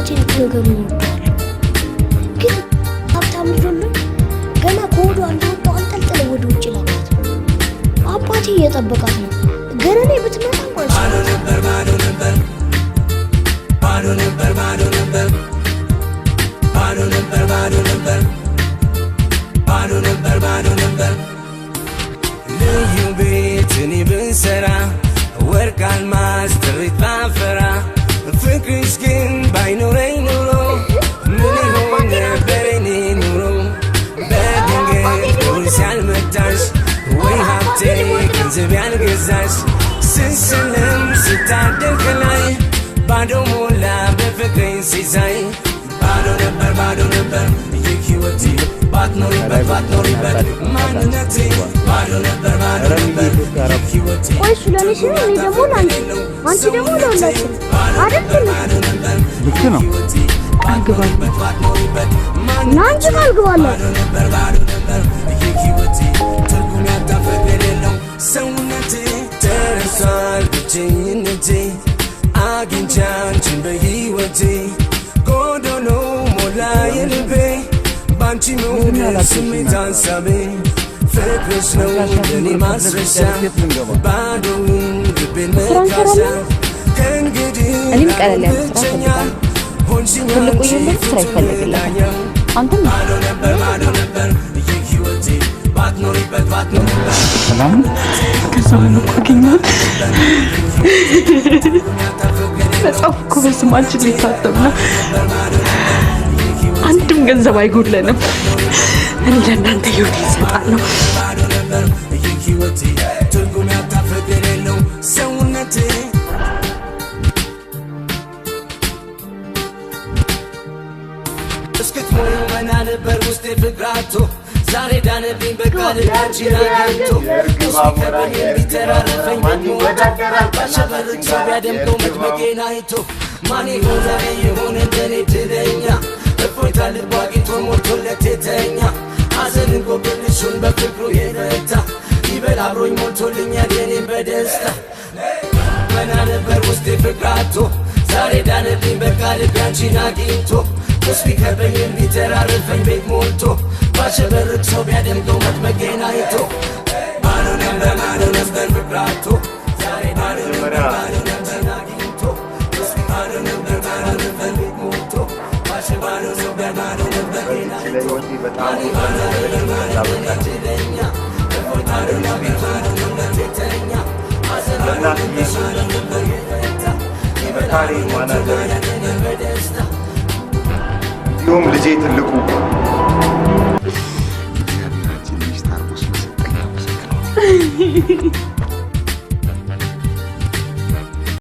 አባቴ ነገሩ ግን ሀብታም ልጆን ገና ከወዱ አንተ አንጠልጥለው ወደ ውጭ ላካት አባቴ እየጠበቃት ነው ግን እኔ ብትመጣ ልዩ ቤት እኔ ብንሰራ ወርቅ አልማዝ ጥሪት ባፈራ ፍቅርሽ ግን ባይኖረኝ ኑሮ ምን ይሆን ነበር እኔ ኑሮ በድንገት ፖሊስ ያልመታሽ ወይ ሀብቴ ገንዘብ ያልገዛሽ ስስልም ስታደል ከላይ ባዶ ሞላ በፍቅሬን ሲሳይ ባዶ ነበር ይህ ሕይወቴ ባትኖሪበት ማንነቴ ባዶ ነበር ይህ ሕይወቴ ቆይ ስለኔሽ እኔ ደግሞ ላንቺ አንቺ ደግሞ ለሁላችን አይደል ልክ ነው አልገባለሁ ናንቺ አልገባለሁ ይህ ሕይወቴ ትርጉም ያጣ ፍቅር የሌለው ሰውነቴ ተረሷል ብቸኝነቴ አግኝቼ አንቺን በሕይወቴ ጎዶሎ ሞላ የልቤ ባንቺ መውደድ ስሜት ሀሳቤ ፍቅርሽ ነው ለኔ ማስረሻ ባዶውን ልቤን መካሻ ከእንግዲህ ብቸኛ ሆንሽኝ አንቺ ፍቅረኛ ባዶ ነበር ይህ ሕይወቴ ባትኖሪበት ሰላም ከሰውን እኮ አገኘሁት መጽሐፍ እኮ በስማችን ሊታተም ነው አንድም ገንዘብ አይጎድለንም እኔ ለእናንተ ህይወት ይሰጣል ነው ይህ ሕይወቴ ትርጉም ያጣ ፍቅር የለው ሰውነቴ እስክትሞዩ መና ነበር ውስጤ ፍቅራቶ ዛሬ ዳነብኝ በቃ ልዳችን አገኝቶ ሲከበኝ ቢተራረፈኝ በሞቶ ባሸበርቅ ሰው ቢያደምቀው መድመቄን አይቶ ማን ይሆን ዛሬ የሆነ እንደኔ ድለኛ እፎይታ ልቡ አግኝቶ ሞልቶለት የተኛ ሐዘንን ጎብልሹን በፍቅሩ የረታ ይበል አብሮኝ ሞልቶልኛል የኔን በደስታ መና ነበር ውስጤ ፍቅራቶ ዛሬ ዳነብኝ በቃ ልዳችን አግኝቶ ቢከበኝ ቢተራረፈኝ ቤት ሞልቶ ባሸበርቅ ሰው ቢያደምቀው መድመቄን አይቶ ባዶ ነበር ፍቅራቶ ዛሬ ባዶ ነበር አግኝቶ ባዶ ነበር ቤት ሞልቶ ባሸባዶ ሰው ቢያባዶ መድመቄን አይቶ ማንለኛ ባዶ ነበር የተኛ አዘናዶ ነበር የፈታ ይበላሪ ማናገር በደስታ እንዲሁም ልጄ ትልቁ እግዚአብሔራችን ሚስት አርጎስ መሰጠኝ